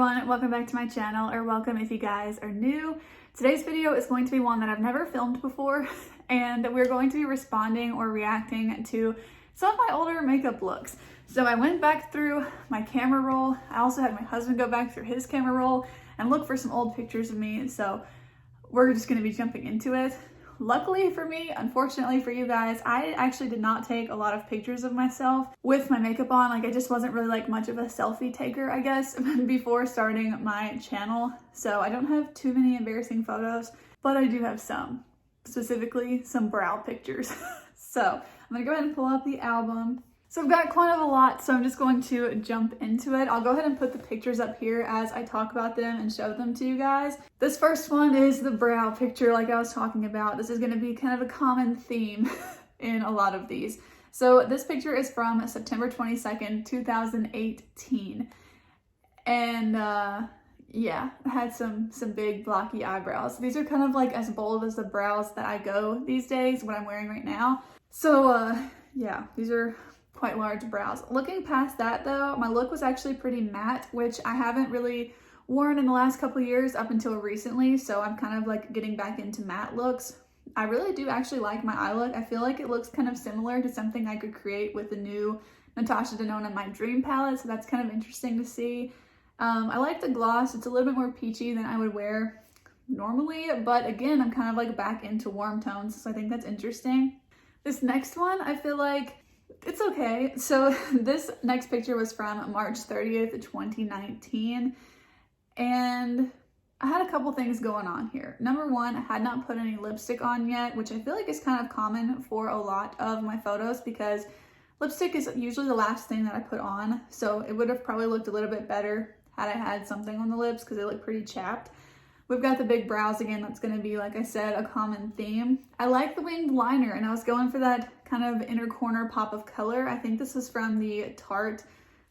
everyone, welcome back to my channel, or welcome if you guys are new. Today's video is going to be one that I've never filmed before, and we're going to be responding or reacting to some of my older makeup looks. So I went back through my camera roll. I also had my husband go back through his camera roll and look for some old pictures of me, so we're just going to be jumping into it. Luckily for me, unfortunately for you guys, I actually did not take a lot of pictures of myself with my makeup on. Like, I just wasn't really like much of a selfie taker, I guess, before starting my channel. So I don't have too many embarrassing photos, but I do have some, specifically some brow pictures. So I'm gonna go ahead and pull up the album. So I've got quite a lot, so I'm just going to jump into it. I'll go ahead and put the pictures up here as I talk about them and show them to you guys. This first one is the brow picture like I was talking about. This is going to be kind of a common theme in a lot of these. So this picture is from September 22nd, 2018. And yeah, I had some big blocky eyebrows. These are kind of like as bold as the brows that I go these days, what I'm wearing right now. So yeah, these are quite large brows. Looking past that though, my look was actually pretty matte, which I haven't really worn in the last couple of years up until recently, so I'm kind of like getting back into matte looks. I really do actually like my eye look. I feel like it looks kind of similar to something I could create with the new Natasha Denona My Dream palette, so that's kind of interesting to see. I like the gloss. It's a little bit more peachy than I would wear normally, but again, I'm kind of like back into warm tones, so I think that's interesting. This next one, I feel like it's okay. So this next picture was from March 30th, 2019. And I had a couple things going on here. Number one, I had not put any lipstick on yet, which I feel like is kind of common for a lot of my photos because lipstick is usually the last thing that I put on. So it would have probably looked a little bit better had I had something on the lips because they look pretty chapped. We've got the big brows again. That's going to be, like I said, a common theme. I like the winged liner, and I was going for that kind of inner corner pop of color. I think this is from the Tarte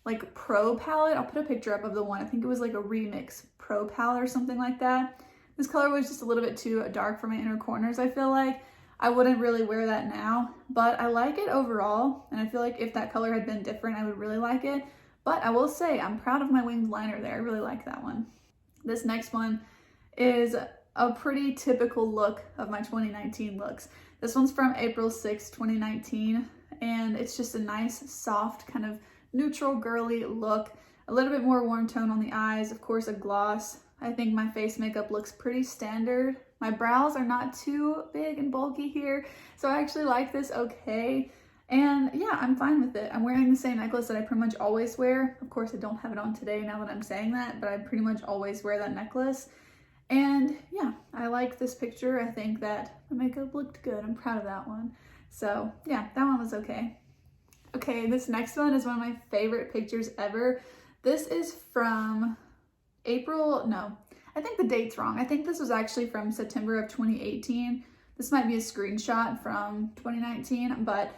like Pro palette. I'll put a picture up of the one. I think it was like a Remix Pro palette or something like that. This color was just a little bit too dark for my inner corners, I feel like. I wouldn't really wear that now, but I like it overall, and I feel like if that color had been different, I would really like it. But I will say, I'm proud of my winged liner there. I really like that one. This next one is a pretty typical look of my 2019 looks. This one's from April 6, 2019, and it's just a nice, soft, kind of neutral, girly look. A little bit more warm tone on the eyes, of course, a gloss. I think my face makeup looks pretty standard. My brows are not too big and bulky here, so I actually like this okay. And yeah, I'm fine with it. I'm wearing the same necklace that I pretty much always wear. Of course, I don't have it on today now that I'm saying that, but I pretty much always wear that necklace. And yeah, I like this picture. I think that my makeup looked good. I'm proud of that one. So yeah, that one was okay. Okay, this next one is one of my favorite pictures ever. This is from I think the date's wrong. I think this was actually from September of 2018. This might be a screenshot from 2019, but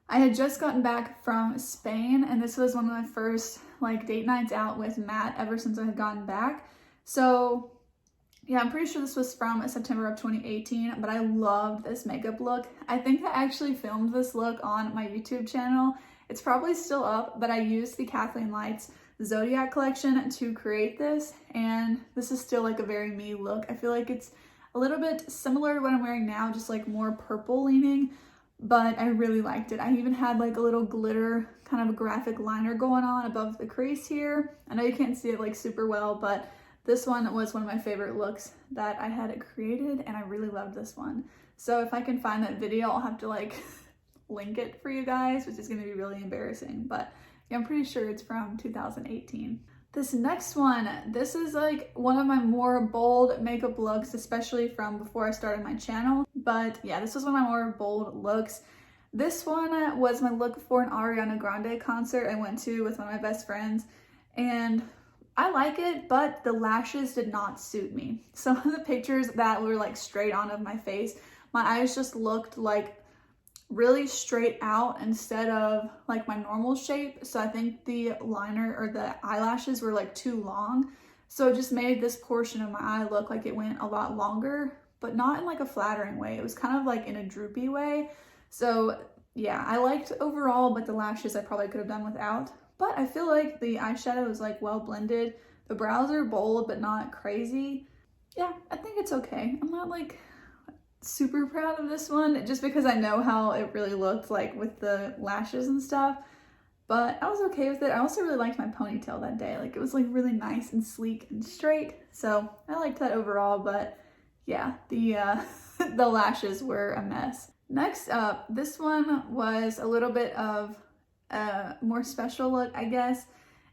I had just gotten back from Spain, and this was one of my first like date nights out with Matt ever since I had gotten back. So yeah, I'm pretty sure this was from September of 2018, but I loved this makeup look. I think I actually filmed this look on my YouTube channel. It's probably still up, but I used the Kathleen Lights Zodiac collection to create this, and this is still like a very me look. I feel like it's a little bit similar to what I'm wearing now, just like more purple leaning, but I really liked it. I even had like a little glitter kind of a graphic liner going on above the crease here. I know you can't see it like super well, but this one was one of my favorite looks that I had created, and I really loved this one. So if I can find that video, I'll have to like link it for you guys, which is going to be really embarrassing, but yeah, I'm pretty sure it's from 2018. This next one, this is like one of my more bold makeup looks, especially from before I started my channel. But yeah, this was one of my more bold looks. This one was my look for an Ariana Grande concert I went to with one of my best friends, and I like it, but the lashes did not suit me. Some of the pictures that were like straight on of my face, my eyes just looked like really straight out instead of like my normal shape. So I think the liner or the eyelashes were like too long. So it just made this portion of my eye look like it went a lot longer, but not in like a flattering way. It was kind of like in a droopy way. So yeah, I liked overall, but the lashes I probably could have done without. But I feel like the eyeshadow is like well blended. The brows are bold, but not crazy. Yeah, I think it's okay. I'm not like super proud of this one just because I know how it really looked like with the lashes and stuff, but I was okay with it. I also really liked my ponytail that day. Like it was like really nice and sleek and straight. So I liked that overall, but yeah, the the lashes were a mess. Next up, this one was a little bit of a more special look, I guess.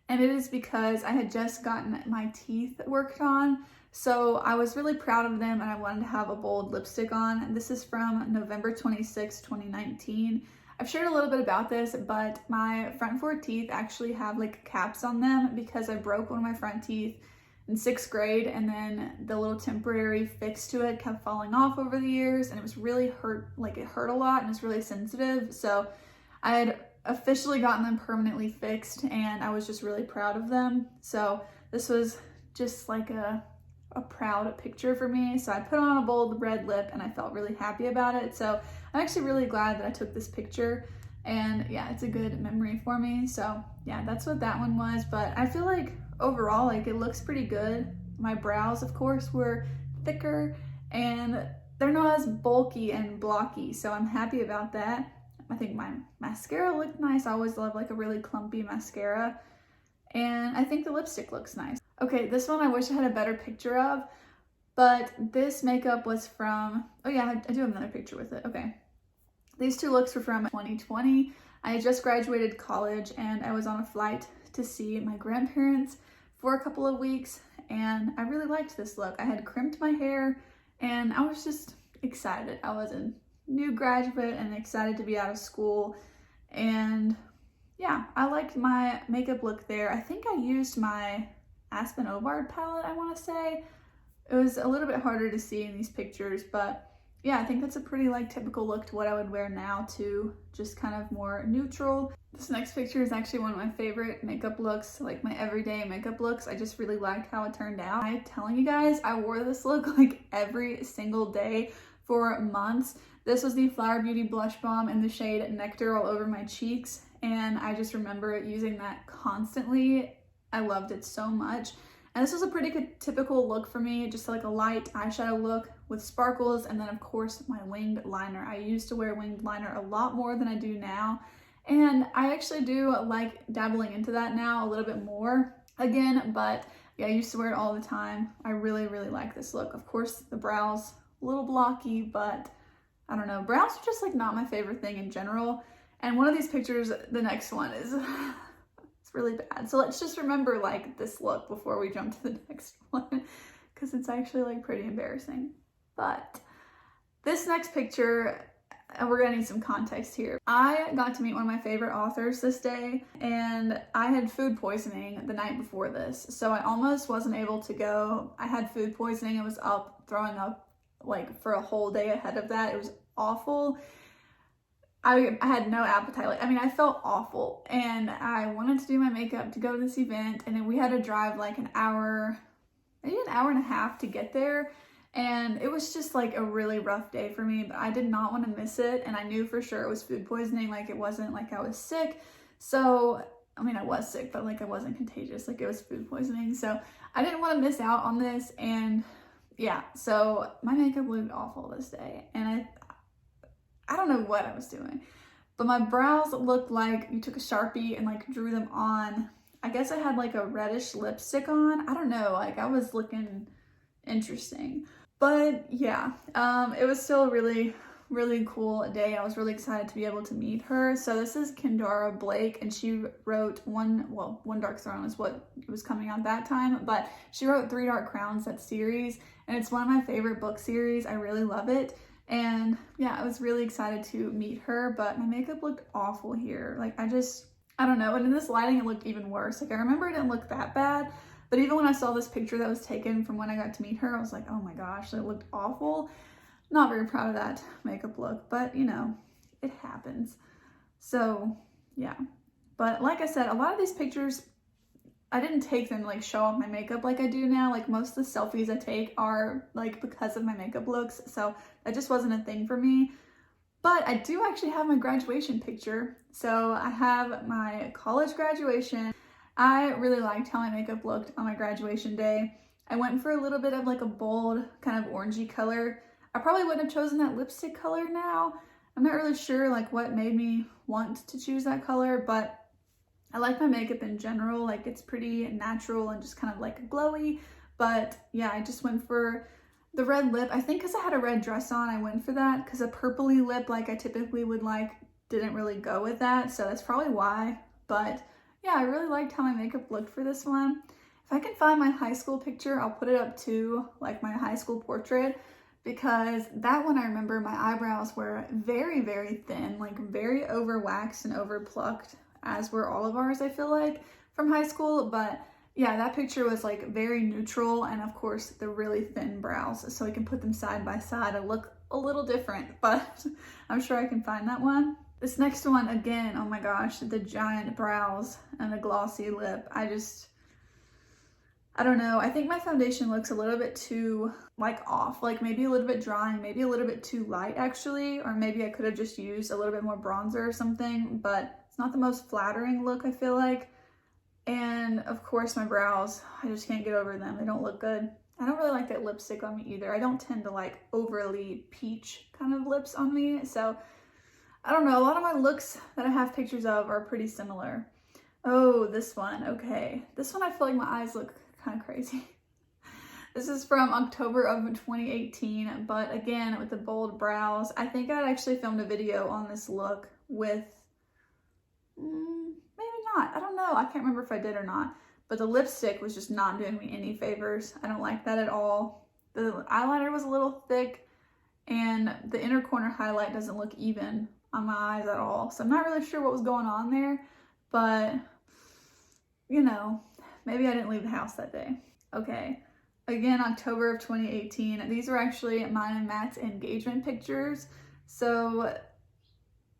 And it is because I had just gotten my teeth worked on. So I was really proud of them and I wanted to have a bold lipstick on. And this is from November 26, 2019. I've shared a little bit about this, but my front four teeth actually have like caps on them because I broke one of my front teeth in 6th grade, and then the little temporary fix to it kept falling off over the years, and it was really hurt, like it hurt a lot and it's really sensitive. So I had officially gotten them permanently fixed and I was just really proud of them. So this was just like a proud picture for me. So I put on a bold red lip and I felt really happy about it. So I'm actually really glad that I took this picture, and yeah, it's a good memory for me. So yeah, that's what that one was. But I feel like overall, like it looks pretty good. My brows, of course, were thicker and they're not as bulky and blocky. So I'm happy about that. I think my mascara looked nice. I always love like a really clumpy mascara. And I think the lipstick looks nice. Okay, this one I wish I had a better picture of, but this makeup was from, oh yeah, I do have another picture with it. Okay. These two looks were from 2020. I had just graduated college and I was on a flight to see my grandparents for a couple of weeks, and I really liked this look. I had crimped my hair and I was just excited. I was a new graduate and excited to be out of school, and yeah, I liked my makeup look there. I think I used my Aspen Ovard palette, I want to say. It was a little bit harder to see in these pictures, but yeah, I think that's a pretty like typical look to what I would wear now too, just kind of more neutral. This next picture is actually one of my favorite makeup looks, like my everyday makeup looks. I just really liked how it turned out. I'm telling you guys, I wore this look like every single day for months. This was the Flower Beauty Blush Balm in the shade Nectar all over my cheeks, and I just remember using that constantly. I loved it so much. And this was a pretty good, typical look for me, just like a light eyeshadow look with sparkles, and then of course my winged liner. I used to wear winged liner a lot more than I do now, and I actually do like dabbling into that now a little bit more again, but yeah, I used to wear it all the time. I really, really like this look. Of course, the brows, a little blocky, but I don't know. Brows are just like not my favorite thing in general. And one of these pictures, the next one is, it's really bad. So let's just remember like this look before we jump to the next one, because it's actually like pretty embarrassing. But this next picture, we're gonna need some context here. I got to meet one of my favorite authors this day, and I had food poisoning the night before this. So I almost wasn't able to go. I had food poisoning. I was up throwing up like for a whole day ahead of that. It was awful. I had no appetite. Like, I mean, I felt awful, and I wanted to do my makeup to go to this event, and then we had to drive like an hour, maybe an hour and a half to get there. And it was just like a really rough day for me, but I did not want to miss it. And I knew for sure it was food poisoning. Like it wasn't like I was sick. So, I mean, I was sick, but like I wasn't contagious. Like it was food poisoning. So I didn't want to miss out on this. And yeah, so my makeup looked awful this day. And I don't know what I was doing, but my brows looked like you took a Sharpie and like drew them on. I guess I had like a reddish lipstick on. I don't know. Like I was looking interesting. But yeah, it was still a really, really cool day. I was really excited to be able to meet her. So this is Kendara Blake, and she wrote One Dark Throne is what was coming out that time, but she wrote Three Dark Crowns, that series, and it's one of my favorite book series. I really love it. And yeah, I was really excited to meet her, but my makeup looked awful here. Like I don't know. And in this lighting, it looked even worse. Like I remember it didn't look that bad, but even when I saw this picture that was taken from when I got to meet her, I was like, oh my gosh, that looked awful. Not very proud of that makeup look, but you know, it happens. So yeah, but like I said, a lot of these pictures, I didn't take them to like show off my makeup like I do now. Like most of the selfies I take are like because of my makeup looks. So that just wasn't a thing for me. But I do actually have my graduation picture. So I have my college graduation, I really liked how my makeup looked on my graduation day. I went for a little bit of like a bold kind of orangey color. I probably wouldn't have chosen that lipstick color now. I'm not really sure like what made me want to choose that color, but I like my makeup in general. Like it's pretty natural and just kind of like glowy. But yeah, I just went for the red lip. I think because I had a red dress on, I went for that, because a purpley lip like I typically would like didn't really go with that. So that's probably why. But yeah, I really liked how my makeup looked for this one. If I can find my high school picture, I'll put it up too, like my high school portrait, because that one I remember my eyebrows were very, very thin, like very over waxed and over plucked, as were all of ours, I feel like, from high school. But yeah, that picture was like very neutral, and of course the really thin brows, so I can put them side by side and look a little different, but I'm sure I can find that one. This next one, again, oh my gosh, the giant brows and the glossy lip. I don't know. I think my foundation looks a little bit too like off, like maybe a little bit drying, maybe a little bit too light actually, or maybe I could have just used a little bit more bronzer or something, but it's not the most flattering look, I feel like. And of course my brows, I just can't get over them. They don't look good. I don't really like that lipstick on me either. I don't tend to like overly peach kind of lips on me, so I don't know. A lot of my looks that I have pictures of are pretty similar. Oh, this one. Okay. This one I feel like my eyes look kind of crazy. This is from October of 2018, but again, with the bold brows. I think I'd actually filmed a video on this look with, maybe not. I don't know. I can't remember if I did or not. But the lipstick was just not doing me any favors. I don't like that at all. The eyeliner was a little thick, and the inner corner highlight doesn't look even on my eyes at all. So I'm not really sure what was going on there, but you know, maybe I didn't leave the house that day. Okay, again, October of 2018. These were actually mine and Matt's engagement pictures. So,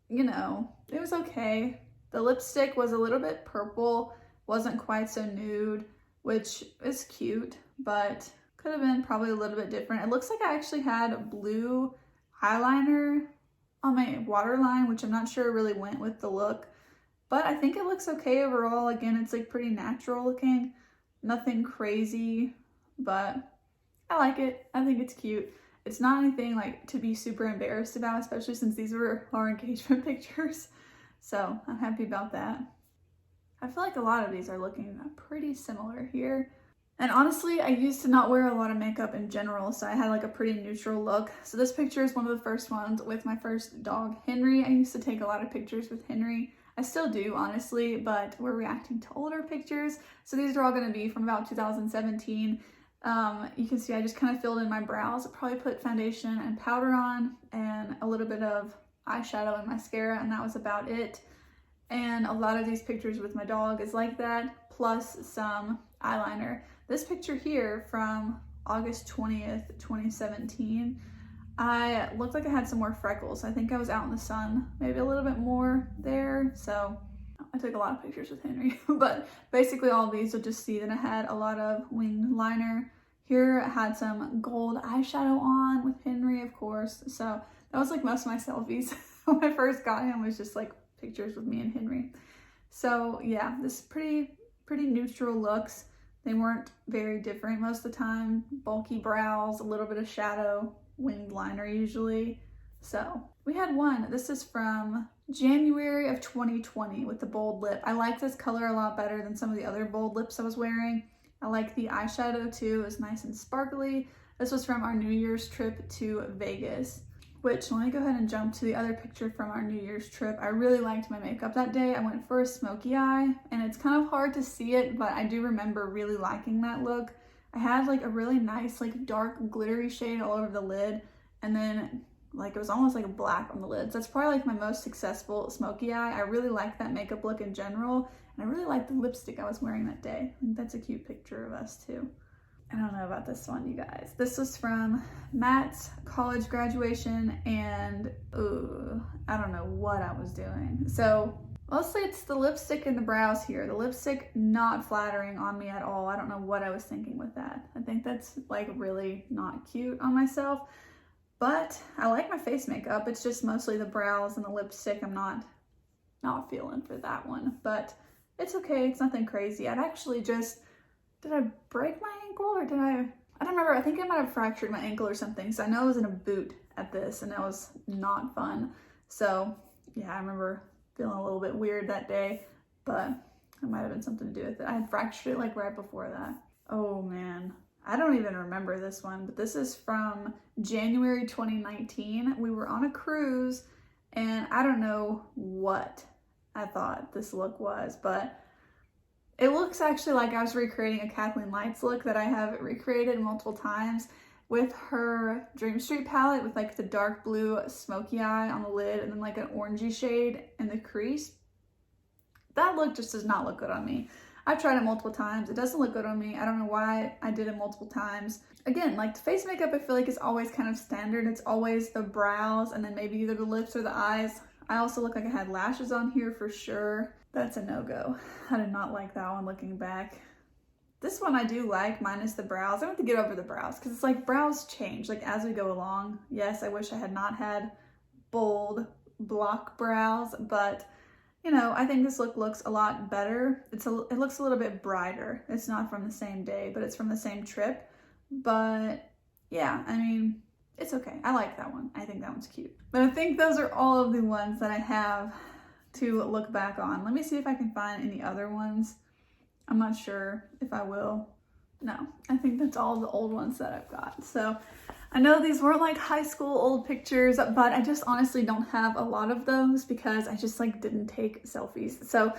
you know, it was okay. The lipstick was a little bit purple, wasn't quite so nude, which is cute, but could have been probably a little bit different. It looks like I actually had blue eyeliner on my waterline, which I'm not sure really went with the look, but I think it looks okay overall. Again, it's like pretty natural looking, nothing crazy, but I like it. I think it's cute. It's not anything like to be super embarrassed about, especially since these were our engagement pictures. So I'm happy about that. I feel like a lot of these are looking pretty similar here. And honestly, I used to not wear a lot of makeup in general, so I had like a pretty neutral look. So this picture is one of the first ones with my first dog, Henry. I used to take a lot of pictures with Henry. I still do, honestly, but we're reacting to older pictures. So these are all gonna be from about 2017. You can see I just kind of filled in my brows. I probably put foundation and powder on and a little bit of eyeshadow and mascara, and that was about it. And a lot of these pictures with my dog is like that, plus some eyeliner. This picture here from August 20th, 2017, I looked like I had some more freckles. I think I was out in the sun, maybe a little bit more there. So I took a lot of pictures with Henry, but basically all of these you'll just see that I had a lot of winged liner. Here I had some gold eyeshadow on with Henry, of course. So that was like most of my selfies when I first got him, was just like pictures with me and Henry. So yeah, this pretty neutral looks. They weren't very different most of the time. Bulky brows, a little bit of shadow, winged liner usually. So we had one. This is from January of 2020 with the bold lip. I like this color a lot better than some of the other bold lips I was wearing. I like the eyeshadow too. It was nice and sparkly. This was from our New Year's trip to Vegas. Which, let me go ahead and jump to the other picture from our New Year's trip. I really liked my makeup that day. I went for a smoky eye, and it's kind of hard to see it, but I do remember really liking that look. I had like a really nice like dark glittery shade all over the lid, and then like it was almost like a black on the lids. That's probably like my most successful smoky eye. I really like that makeup look in general, and I really like the lipstick I was wearing that day. I think that's a cute picture of us too. I don't know about this one, you guys. This was from Matt's college graduation, and I don't know what I was doing. So mostly it's the lipstick and the brows here. The lipstick not flattering on me at all. I don't know what I was thinking with that. I think that's like really not cute on myself, but I like my face makeup. It's just mostly the brows and the lipstick I'm not feeling for that one. But it's okay. It's nothing crazy. I'd actually just, did I break my ankle or did I don't remember. I think I might have fractured my ankle or something. So I know I was in a boot at this and that was not fun. So yeah, I remember feeling a little bit weird that day, but it might have been something to do with it. I had fractured it like right before that. Oh man, I don't even remember this one, but this is from January 2019. We were on a cruise and I don't know what I thought this look was, but it looks actually like I was recreating a Kathleen Lights look that I have recreated multiple times with her Dream Street palette with like the dark blue smoky eye on the lid and then like an orangey shade in the crease. That look just does not look good on me. I've tried it multiple times. It doesn't look good on me. I don't know why I did it multiple times. Again, like the face makeup I feel like is always kind of standard. It's always the brows and then maybe either the lips or the eyes. I also look like I had lashes on here for sure. That's a no-go. I did not like that one looking back. This one I do like, minus the brows. I have to get over the brows because it's like brows change like as we go along. Yes, I wish I had not had bold block brows, but you know, I think this look looks a lot better. It looks a little bit brighter. It's not from the same day, but it's from the same trip. But yeah, I mean, it's okay. I like that one. I think that one's cute. But I think those are all of the ones that I have to look back on. Let me see if I can find any other ones. I'm not sure if I will. No, I think that's all the old ones that I've got. So I know these weren't like high school old pictures, but I just honestly don't have a lot of those because I just like didn't take selfies. So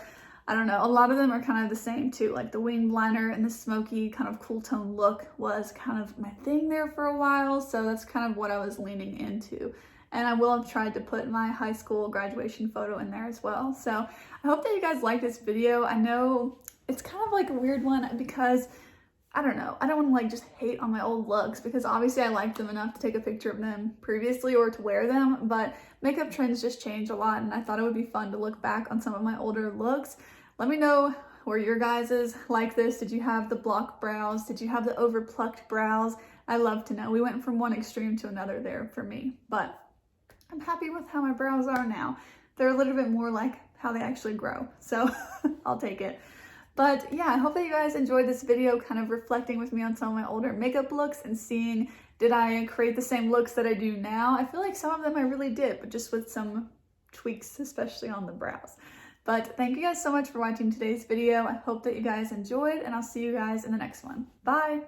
I don't know, a lot of them are kind of the same too. Like the winged liner and the smoky kind of cool tone look was kind of my thing there for a while. So that's kind of what I was leaning into. And I will have tried to put my high school graduation photo in there as well. So I hope that you guys like this video. I know it's kind of like a weird one because I don't know. I don't want to like just hate on my old looks because obviously I liked them enough to take a picture of them previously or to wear them, but makeup trends just change a lot and I thought it would be fun to look back on some of my older looks. Let me know were your guys's like this. Did you have the block brows? Did you have the over plucked brows? I love to know. We went from one extreme to another there for me, but I'm happy with how my brows are now. They're a little bit more like how they actually grow, so I'll take it. But yeah, I hope that you guys enjoyed this video kind of reflecting with me on some of my older makeup looks and seeing did I create the same looks that I do now. I feel like some of them I really did, but just with some tweaks, especially on the brows. But thank you guys so much for watching today's video. I hope that you guys enjoyed and I'll see you guys in the next one. Bye!